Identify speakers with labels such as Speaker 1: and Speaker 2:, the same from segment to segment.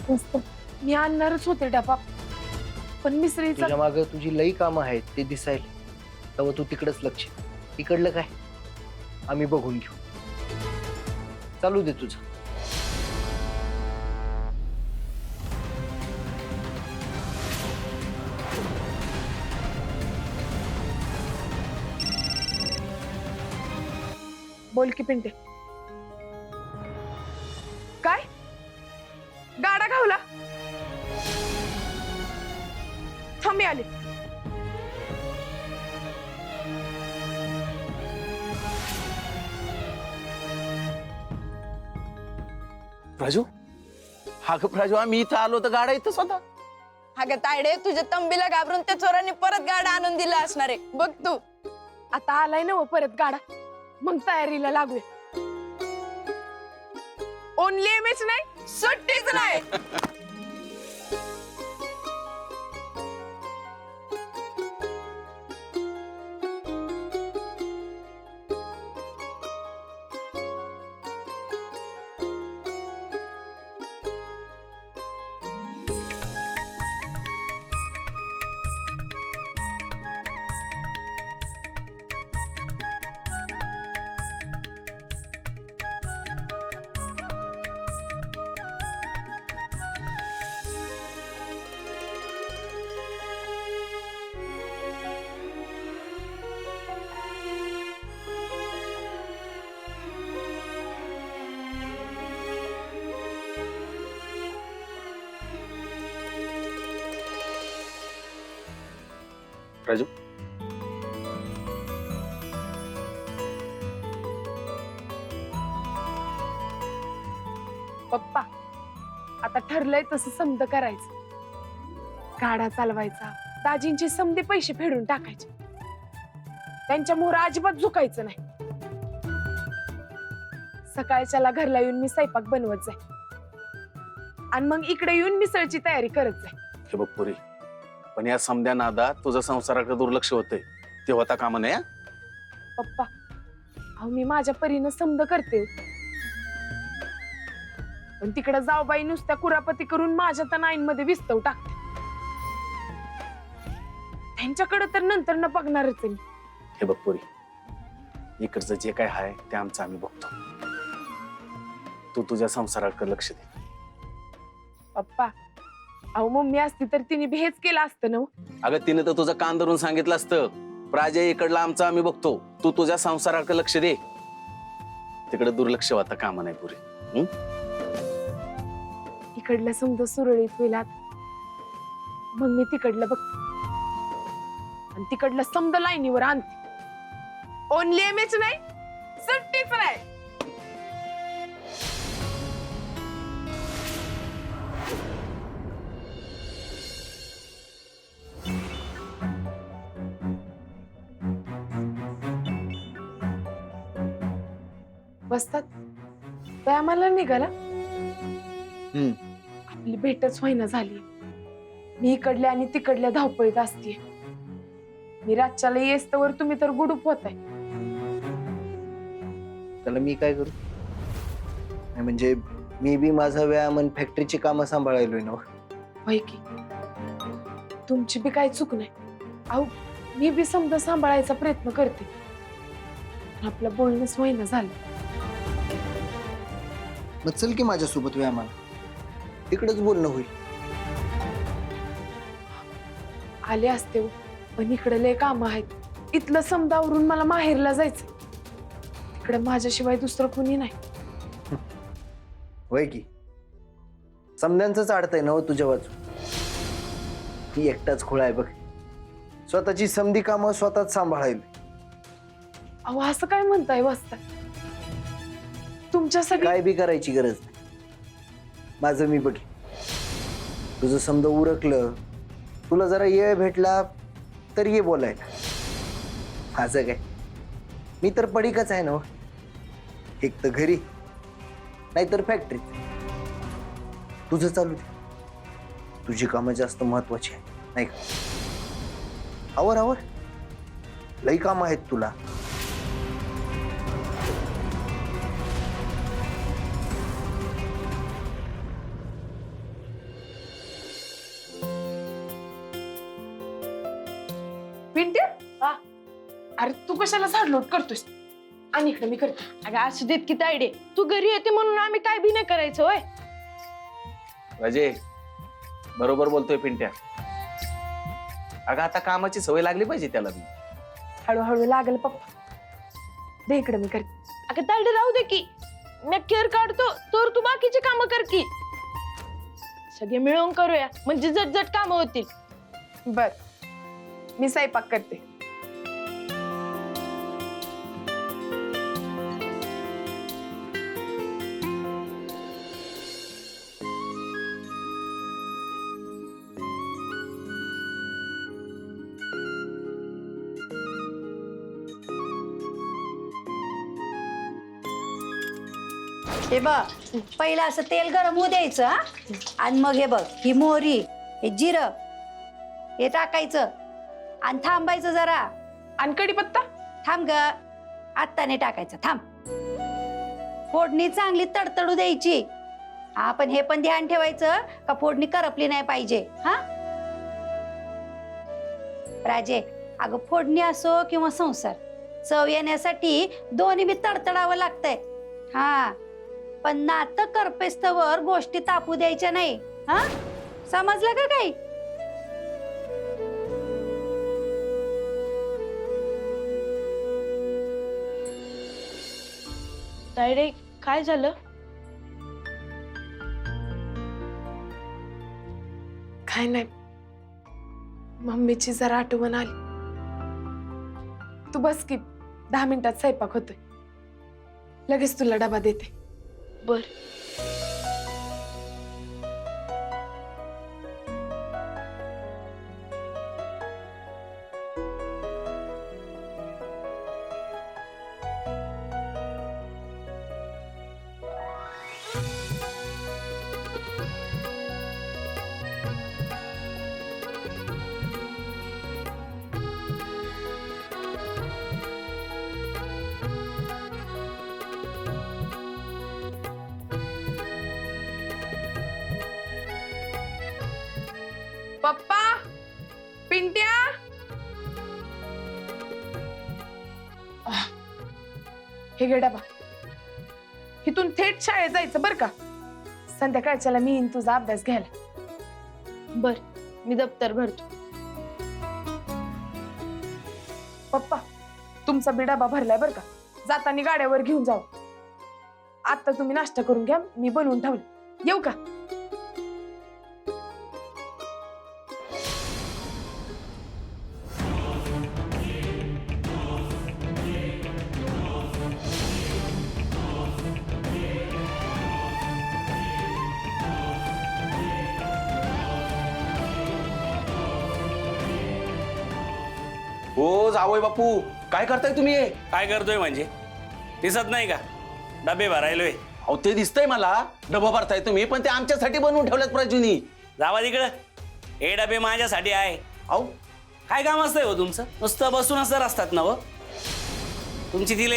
Speaker 1: मस्त. मी आणणारच होते डबा, पण मिसळीचा
Speaker 2: तुझ्या मागे तुझी लई कामं आहेत ते दिसायला. तेव्हा तू तिकडच लक्ष. इकडलं काय आम्ही बघून घेऊ. चालू दे तुझं.
Speaker 1: बोल की पिंटे. काय गाडा घावला? थांबी आले.
Speaker 3: प्राजू, हा ग प्राजू, आम्ही इथं आलो तर गाडा इथंच होता.
Speaker 4: अगं तायडे, तुझ्या तंबीला घाबरून त्या चोरांनी परत गाडा आणून दिला असणार आहे बघ तू.
Speaker 1: आता आलाय ना परत गाडा, मग तयारीला लागूया. ओनली एमएच नाही, सुट्टीच नाही.
Speaker 3: प्राजू,
Speaker 1: पप्पा, आता ठरलंय तसं समद करायचं. गाडा चालवायचा, दाजींचे समदे पैसे फेडून टाकायचे. त्यांच्या मोहर अजिबात झुकायचं नाही. सकाळच्याला घरला येऊन मी स्वयंपाक बनवत जाय आणि मग इकडे येऊन मिसळची तयारी करत जाय.
Speaker 3: हे बघ पुरी, पण या समध्या नादात तुझं संसाराकडे दुर्लक्ष होतंय. ते होता कामा नये.
Speaker 1: पप्पा, अहो मी माझ्या परीनं समद करते, पण तिकडे जाऊबाई नुसत्या कुरापती करून माझ्या तर नाईनमध्ये विस्तव टाकते. त्यांच्याकडे तर नंतर न बघणारच आहे मी.
Speaker 3: हे बघ पुरी, इकडचं जे काय आहे ते आमचं आम्ही बघतो. तू तुझ्या संसाराकडे लक्ष दे.
Speaker 1: पप्पा, अहो मम्मी असती तर तिने बी हेच केलं असतं ना.
Speaker 3: अगं तिने तर तुझं कान धरून सांगितलं असतं, प्राजय इकडला आमचं आम्ही बघतो, तू तुझ्या संसाराकडे लक्ष दे. तिकडे दुर्लक्ष होता कामा नाही पुरी.
Speaker 1: इकडलं समजा सुरळीत होईल आता. मग मी तिकडलं बघते आणि तिकडलं समजा लाईनीवर आणते. ओनली एमएच नाही, सुट्टीच नाही. बसतात व्यायामाला निघाला. आपली भेटच होईना झाली. मी इकडल्या आणि तिकडल्या धावपळीत असते. मी रातच्याला येस्तवर तुम्ही तर गुडूप होताय.
Speaker 2: त्याला मी काय करू? नाही म्हणजे मी बी माझा व्यायाम आणि फॅक्टरीची कामं सांभाळायलोय ना.
Speaker 1: होय की, तुमची बी काही चूक नाही. अहो मी बी समजा सांभाळायचा प्रयत्न करते, पण आपलं बोलणंच होईना झालं.
Speaker 2: मग चल की माझ्यासोबत व्यायामाला, तिकडच बोलणं होईल.
Speaker 1: आले असते हो, पण इकडे लय काम आहेत. इथलं समजावरून मला माहेरला जायचं. तिकडे माझ्याशिवाय दुसरं कोणी नाही.
Speaker 2: होय की, समध्यांचंच अडतंय ना तुझ्या बाजू. मी एकटाच खुळा आहे बघ. स्वतःची समधी कामं स्वतःच सांभाळायला.
Speaker 1: अहो असं काय म्हणताय वस्ता? तुमच्यासाठी
Speaker 2: काय बी करायची गरज नाही. माझं मी बघ. तुझं समजा उरकलं, तुला जरा येळ भेटला तर ये बोलायला. माझं काय, मी तर पडीकच आहे ना. एक तर घरी नाहीतर फॅक्टरीत. तुझं चालू दे. तुझी कामं जास्त महत्वाची आहे नाही का? आवर आवर, लई कामं आहेत तुला.
Speaker 1: पिंट्या अरे तू कशाला झाडलोट करतोस आणि इकडे मी करते.
Speaker 4: अगं असू देत की तायडे, तू घरी येते म्हणून आम्ही काय बी नाही करायचं होय.
Speaker 3: राजे बरोबर बोलतोय पिंट्या. अगं आता कामाची सवय लागली पाहिजे त्याला बी.
Speaker 1: हळूहळू लागल पप्पा. दे इकडे मी करते.
Speaker 4: अगं तायडे राहू दे की, मी केअर काढतो तर तू बाकीचे काम कर की. सगळे मिळून करूया म्हणजे झटझट काम होतील.
Speaker 1: बर मी स्वयंपाक करते.
Speaker 5: हे बघ पहिलं असं तेल गरम होऊ द्यायचं हा? आणि मग हे बघ ही मोहरी हे जिरं हे टाकायचं आणि थांबायचं जरा.
Speaker 1: आणि कढीपत्ता
Speaker 5: थांब ग, आत्ता नाही टाकायचं, थांब. फोडणी चांगली तडतडू द्यायची. हा पण हे पण ध्यान ठेवायचं का फोडणी करपली नाही पाहिजे. हा राजे, अगं फोडणी असो किंवा संसार, चव येण्यासाठी दोन्ही बी तडतडावं लागतंय. हा पण नातं करपेस्तवर गोष्टी तापू द्यायच्या नाही. हा समजलं का काही?
Speaker 4: तायडे काय झालं?
Speaker 1: काय नाही, मम्मीची जरा आठवण आली. तू बस की, 10 मिनिटात स्वयंपाक होतोय. लगेच तुला डबा देते.
Speaker 4: बर.
Speaker 1: पप्पा, पिंट्या, हे घे डबा. इथून थेट शाळेत जायचं बर का. संध्याकाळच्याला मी येईन तुझा अभ्यास घ्यायला.
Speaker 4: बर मी दप्तर भरतो.
Speaker 1: पप्पा तुमचा बी डबा भरलाय बर का. जाताना गाड्यावर घेऊन जाऊ. आता तुम्ही नाश्ता करून घ्या, मी बनवून ठेवलं. येऊ का?
Speaker 3: हो जावई बापू, काय करताय तुम्ही?
Speaker 6: काय करतोय म्हणजे दिसत नाही का? डबे भरायलोय.
Speaker 3: अहो ते दिसतंय मला, डबा भरताय तुम्ही, पण ते आमच्यासाठी बनवून ठेवल्यात प्राजूनी.
Speaker 6: जावा तिकडं, हे डबे माझ्यासाठी आहे.
Speaker 3: अहो
Speaker 6: काय काम असतंय हो तुमचं? नुसतं बसून असं असतात ना हो. तुमची ती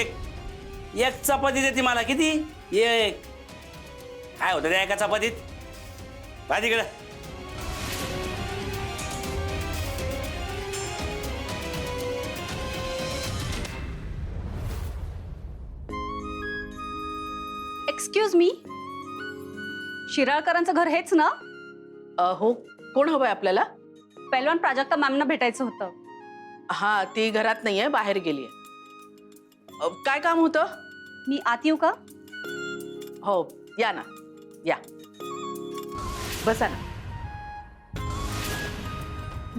Speaker 6: एक चपाती देते मला. किती? एक. काय होतं त्या एका चपातीत? जा तिकडं.
Speaker 7: एक्सक्यूज मी, शिराळकरांचं घर हेच ना?
Speaker 8: हो, कोण हवंय आपल्याला?
Speaker 7: पहिलवान प्राजक्ता मॅमना भेटायचं होतं.
Speaker 8: हा, ती घरात नाहीये, बाहेर गेलीये. काय काम होतं?
Speaker 7: मी आत येऊ का?
Speaker 8: हो या ना, या बसा ना.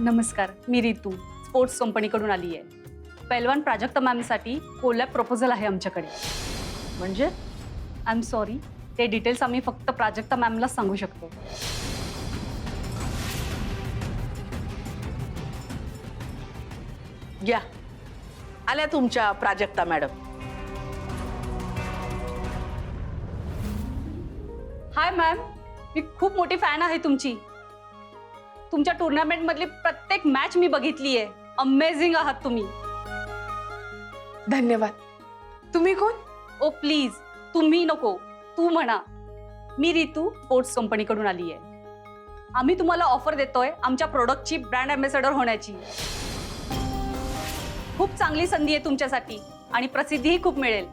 Speaker 7: नमस्कार, मी रितू स्पोर्ट्स कंपनीकडून आली आहे. पहिलवान प्राजक्ता मॅमसाठी कोलॅब प्रपोजल आहे आमच्याकडे.
Speaker 8: म्हणजे
Speaker 7: आय एम सॉरी, ते डिटेल्स आम्ही फक्त प्राजक्ता मॅमला सांगू शकतो.
Speaker 8: या, आल्या तुमच्या प्राजक्ता मॅडम.
Speaker 7: हाय मॅम, मी खूप मोठी फॅन आहे तुमची. तुमच्या टुर्नामेंट मधली प्रत्येक मॅच मी बघितली आहे. अमेझिंग आहात तुम्ही.
Speaker 1: धन्यवाद. तुम्ही कोण?
Speaker 7: ओ प्लीज, तुम्ही नको, तू म्हणा. मी रितू स्पोर्ट्स कंपनीकडून आली आहे. आम्ही तुम्हाला ऑफर देतोय आमच्या प्रोडक्टची ब्रँड अँबॅसेडर होण्याची. खूप चांगली संधी आहे तुमच्यासाठी आणि प्रसिद्धीही खूप मिळेल.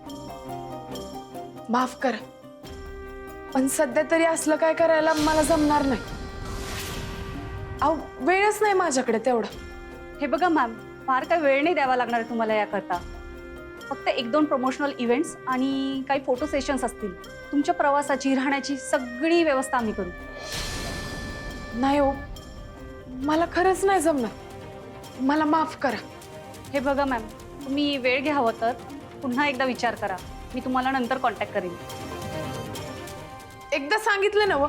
Speaker 1: माफ करा, पण सध्या तरी असलं काय करायला मला जमणार नाही. अहो, वेळच नाही माझ्याकडे तेवढा.
Speaker 7: हे बघा मॅम, फार काही वेळ नाही द्यावा लागणार आहे तुम्हाला याकरता. फक्त 1-2 प्रमोशनल इव्हेंट्स आणि काही फोटो सेशन्स असतील. तुमच्या प्रवासाची, राहण्याची सगळी व्यवस्था आम्ही करू.
Speaker 1: नाही हो, मला खरंच नाही जमणार. मला माफ करा.
Speaker 7: हे बघा मॅम, तुम्ही वेळ घ्या हवं तर पुन्हा एकदा विचार करा. मी तुम्हाला नंतर कॉन्टॅक्ट करेन.
Speaker 1: एकदा सांगितलं ना व.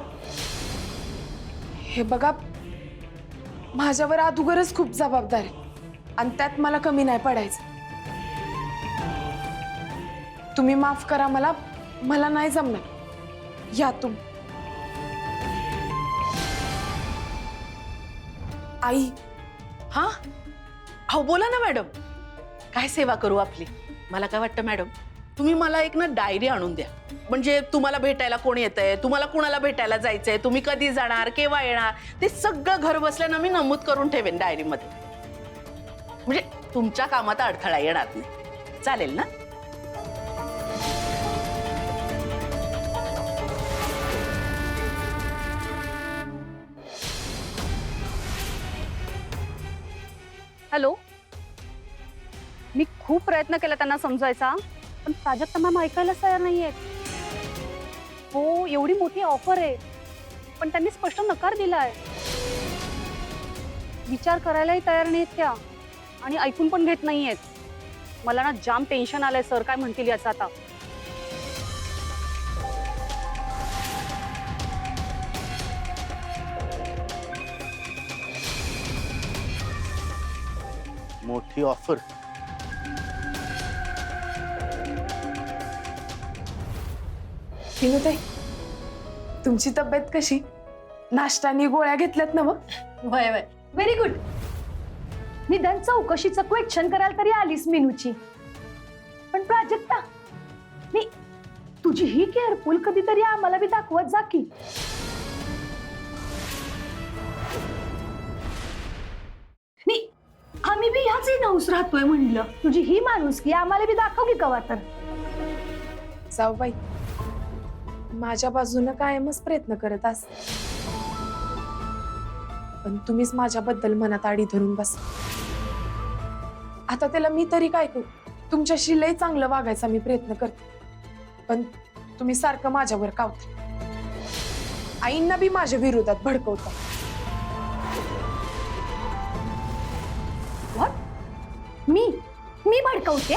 Speaker 1: हे बघा, माझ्यावर अगोदरच खूप जबाबदारी आहे आणि त्यात मला कमी नाही पडायचं. तुम्ही माफ करा मला. मला नाही जमणार. या तुम्ही. आई,
Speaker 8: हा, अहो बोला ना मॅडम, काय सेवा करू आपली? मला काय वाटतं मॅडम, तुम्ही मला एक ना डायरी आणून द्या. म्हणजे तुम्हाला भेटायला कोण येतंय, तुम्हाला कोणाला भेटायला जायचंय, तुम्ही कधी जाणार, केव्हा येणार, ते सगळं घर बसल्यानं मी नमूद करून ठेवेन डायरीमध्ये. म्हणजे तुमच्या कामात अडथळा येणार नाही. चालेल ना?
Speaker 7: हॅलो, मी खूप प्रयत्न केला त्यांना समजायचा, पण प्राजक्ता मॅम ऐकायलाच तयार नाहीये. हो, एवढी मोठी ऑफर आहे, पण त्यांनी स्पष्ट नकार दिलाय. विचार करायलाही तयार नाहीत त्या आणि ऐकून पण घेत नाहीयेत. मला ना जाम टेन्शन आलंय सर, काय म्हणतील याचं आता.
Speaker 3: मोठी ऑफर.
Speaker 1: विनुताई, तुमची तब्येत कशी? नाश्त्यानी गोळ्या घेतल्यात ना मग?
Speaker 5: वय वय, व्हेरी गुड. निदान चौकशीचं क्वेश्चन करायला तरी आलीस मीनूची. पण प्राजक्ता, नाही, तुझी ही केअरफुल कधीतरी आम्हाला बी दाखवत जा की. नाही, आम्ही बी ह्याच नवस राहतोय म्हणलं. तुझी ही माणूस की आम्हाला बी दाखव की कवा तर.
Speaker 1: जाऊ बाई, माझ्या बाजूनं कायमच प्रयत्न करत असते, पण तुम्हीच माझ्याबद्दल मनात आडी धरून बस. आता त्याला मी तरी काय करू? तुमच्याशी लय चांगलं वागायचा मी प्रयत्न करते, पण तुम्ही सारखं माझ्यावर कावता. आईंना बी माझ्या विरोधात भडकवता.
Speaker 5: मी भडकवते?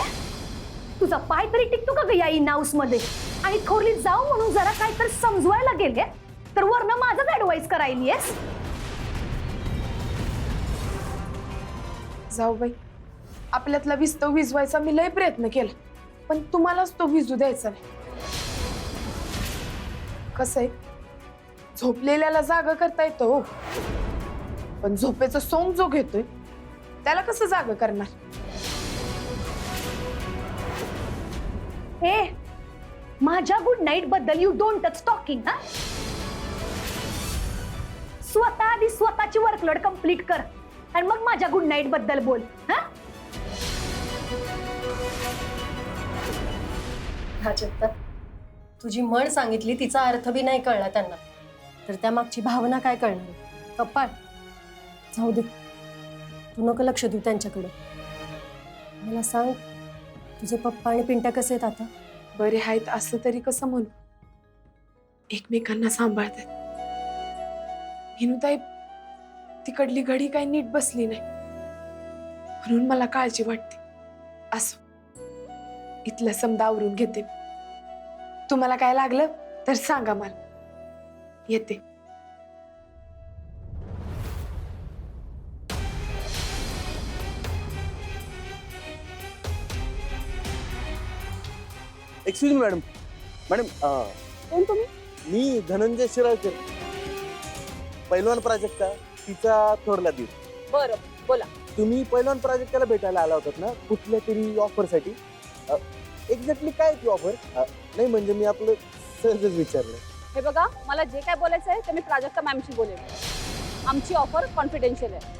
Speaker 5: तुझा पाय तरी टिकतो का ग या इन हाऊस मध्ये? आणि थोरली जाऊ म्हणून जरा काय तर समजवायला गेले तर वरनं माझाच ऍडवाइस करायलीयस.
Speaker 1: जाऊ बाई, आपल्यातला विस्तव विजवायचा मी लय प्रयत्न केला, पण तुम्हालाच तो विजू द्यायचा नाही. कसं आहे, झोपलेल्याला जागा करता येतो हो, पण झोपेचं सोंग जो घेतोय त्याला कसं जागा करणार?
Speaker 5: ए, माझ्या गुड नाईट बद्दल यू डोंट टच टॉकिंग. हा, स्वतः आधी स्वतःची वर्कलोड कंप्लीट कर आणि मग माझ्या गुड नाईट बद्दल बोल. हा,
Speaker 9: प्राजक्ता, तुझी म्हण सांगितली तिचा अर्थ बी नाही कळला त्यांना, तर त्या मागची भावना काय कळणार? कपाळ जाऊ दे, तू नको लक्ष देऊ त्यांच्याकडे. मला सांग, तुझे पप्पा आणि पिंट्या कसे आहेत आता?
Speaker 1: बरे आहेत असं तरी कसं म्हणू, एकमेकांना सांभाळतात. हिनुताई, तिकडली घडी काही नीट बसली नाही म्हणून मला काळजी वाटते. असो, इथलं समजा आवरून घेते. तुम्हाला काय लागलं तर सांगा मला, येते.
Speaker 10: Excuse me madam. मॅडम,
Speaker 7: कोण तुम्ही?
Speaker 10: मी धनंजय शिराळकर, पैलवान प्राजक्ता तिचा थोरला दीर.
Speaker 7: बरं, बोला.
Speaker 10: तुम्ही पैलवान प्राजक्ताला भेटायला आला होतात ना कुठल्या तरी ऑफरसाठी? एक्झॅक्टली काय ती ऑफर? नाही म्हणजे मी आपलं सहजच विचारलं.
Speaker 7: हे बघा, मला जे काय बोलायचं आहे ते मी प्राजक्ता मॅमशी बोलेन. आमची ऑफर कॉन्फिडेन्शियल आहे.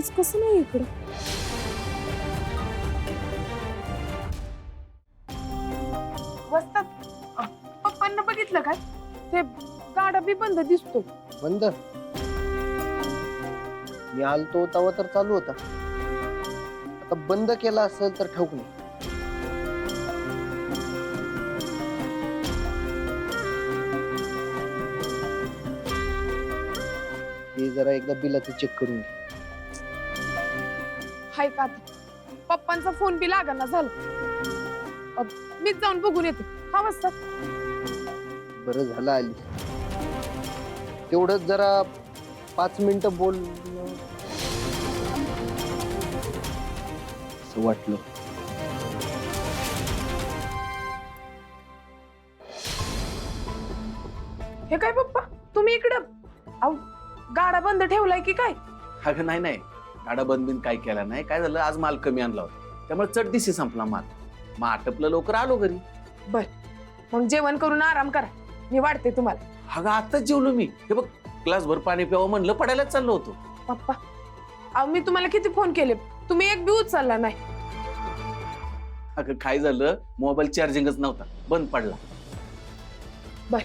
Speaker 1: आज कसं नाही इकडं? वस्तात पप्पांना बघितलं काय? ते गाडा बी बंद दिसतो.
Speaker 10: बंद? मी आलतो तेव्हा तर चालू होता. आता बंद केला असेल तर ठाऊक नाही. हे जरा एकदा बिलाचं चेक करून घे.
Speaker 1: हाय का आता? पप्पांचा फोन बी लागना झाला. मीच जाऊन बघून येते. हा वाजता
Speaker 10: बरं झालं आली. तेवढंच जरा 5 मिनिटं बोल असं वाटलं.
Speaker 1: हे काय पप्पा तुम्ही इकडं? अहो गाडा बंद ठेवलाय की काय?
Speaker 3: अगं नाही नाही, गाडा बंद बिन काय केला नाही. काय झालं, आज माल कमी आणला होता, त्यामुळे चटदिशी संपला माल. मग आटपलं, लवकर आलो घरी.
Speaker 1: बर, मग जेवण करून आराम करा, मी वाढते तुम्हाला.
Speaker 3: अगं आताच जेवलो मी. हे बघ, ग्लासभर पाणी प्यावं म्हणलं, पडायलाच चाललो होतो.
Speaker 1: पप्पा अहो मी तुम्हाला किती फोन केले, तुम्ही एक बी उचलला नाही.
Speaker 3: अगं काय झालं, मोबाईल चार्जिंगच नव्हता, बंद पडला.
Speaker 1: बर,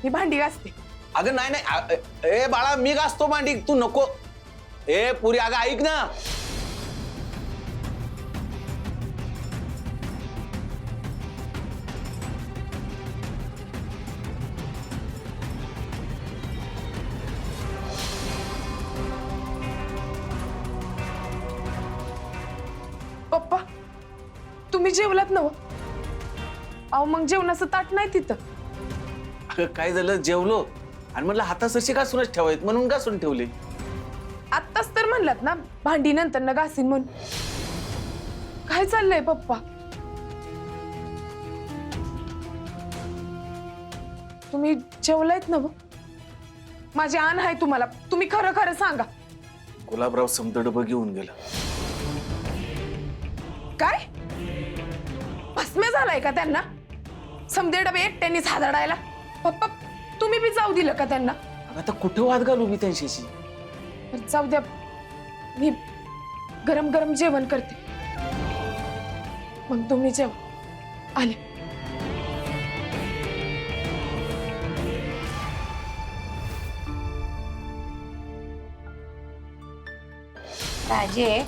Speaker 1: मी भांडी घासते.
Speaker 3: अगं नाही नाही, ए बाळा मी घासतो भांडी, तू नको. ए पुरी, अगं ऐक ना.
Speaker 1: पप्पा तुम्ही जेवलात ना? अहो मग जेवणाचं ताट नाही तिथं.
Speaker 3: अगं काय झालं, जेवलो आणि म्हटलं हातासरशी घासूनच ठेवायत म्हणून घासून ठेवले.
Speaker 1: आत्ताच तर म्हणलात ना भांडी नंतर न घासीन म्हणून. काय चाललंय पप्पा? तुम्ही जेवलायत ना? माझी आण आहे तुम्हाला, तुम्ही खरं खरं सांगा.
Speaker 3: गुलाबराव समजा डबं घेऊन गेला.
Speaker 1: काय भस्मे झालाय का त्यांना? समदे डबे एकट्यानेच हादडायला? पप्पा तुम्ही बी जाऊ दिलं का त्यांना?
Speaker 3: आता कुठं वाद घालू मी त्यांच्याशी?
Speaker 1: जाऊ द्या, मी गरम गरम जेवण करते, मग तुम्ही जेवा. आले.
Speaker 5: राजे,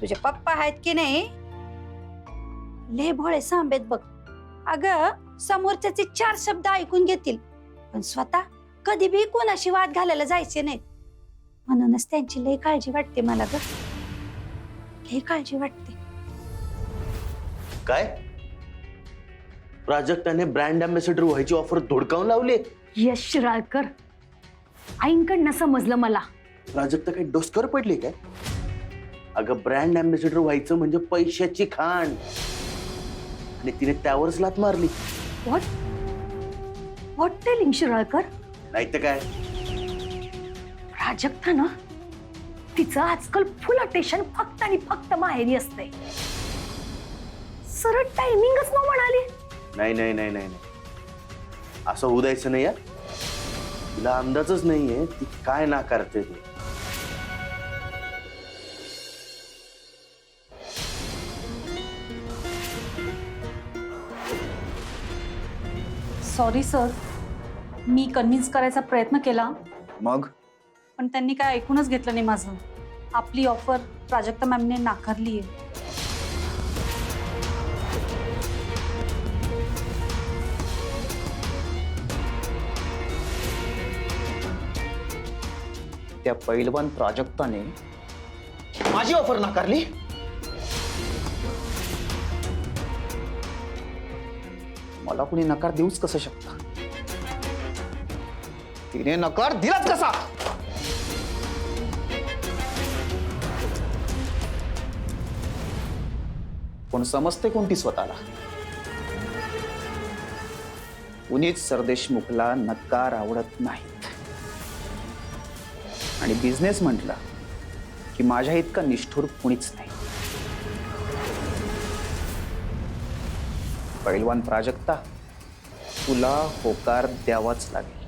Speaker 5: तुझे पप्पा आहेत की नाही लय भोळे सांबेत बघ. अगं समोरच्याचे 4 शब्द ऐकून घेतील, पण स्वतः कधी बी कोणाशी वाद घालायला जायचे नाहीत. म्हणूनच त्यांची लय काळजी वाटते मला ग, लय काळजी वाटते.
Speaker 3: काय प्राजक्ताने ब्रँड अँबॅसेडर व्हायची ऑफर धोडकावून लावली?
Speaker 7: यश शिराळकर, आईंकडनं समजलं मला.
Speaker 3: प्राजक्ता काही डोसकर पडली काय? अगं ब्रँड अँबॅसेडर व्हायचं म्हणजे पैशाची खाण, आणि तिने त्यावरच लात मारली.
Speaker 7: What what telling Shiralkar?
Speaker 3: नाही तर काय.
Speaker 7: प्राजक्ता ना, तिचं आजकाल फुल अटेन्शन फक्त आणि फक्त माहेरी असते. सरळ टायमिंगच न म्हणाली.
Speaker 3: नाही नाही नाही नाही, असं होऊ द्यायचं नाही. तिला अंदाजच नाहीये ती काय नाकारते ते.
Speaker 7: सॉरी सर, मी कन्व्हिन्स करायचा प्रयत्न केला,
Speaker 2: मग
Speaker 7: पण त्यांनी काय ऐकूनच घेतलं नाही माझं. आपली ऑफर प्राजक्ता मॅमने नाकारली आहे.
Speaker 2: त्या पैलवान प्राजक्ताने माझी ऑफर नाकारली? मला कुणी नकार देऊच कसं शकतं? तिने नकार दिलाच कसा? कोण समजते कोणती स्वतःला? कुणीच सरदेशमुखला नकार आवडत नाहीत, आणि बिझनेस म्हटला की माझ्या इतका निष्ठुर कुणीच नाही. पैलवान प्राजक्ता, तुला होकार द्यावाच लागेल.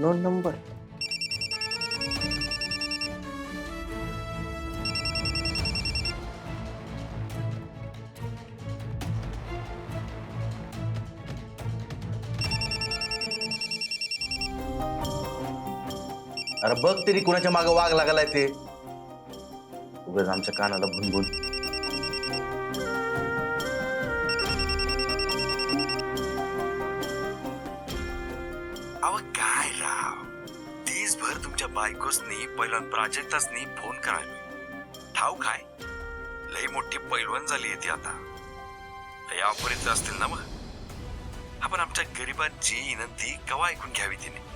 Speaker 2: Unknown number.
Speaker 11: अरे बघ तरी कुणाच्या मागे वाघ लागलाय ते. उगाच आमच्या कानाला भुनभुन.
Speaker 12: अव काय राव, दिवसभर तुमच्या बायकोसनी पैलवान प्राजक्तासनी फोन करायलोय. ठाव काय लय मोठी पैलवान झाली ती आता. लय ऑफर असतील ना मग. आपण आमच्या गरिबांची विनंती कवा ऐकून घ्यावी तिने.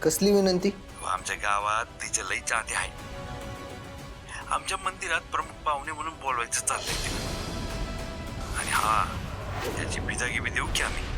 Speaker 2: कसली विनंती?
Speaker 12: आमच्या गावात तिचे लई चाहते आहे. आमच्या मंदिरात प्रमुख पाहुणे म्हणून बोलवायचं चाललंय तिला. आणि हा त्याची बिजागी बी देऊ की आम्ही.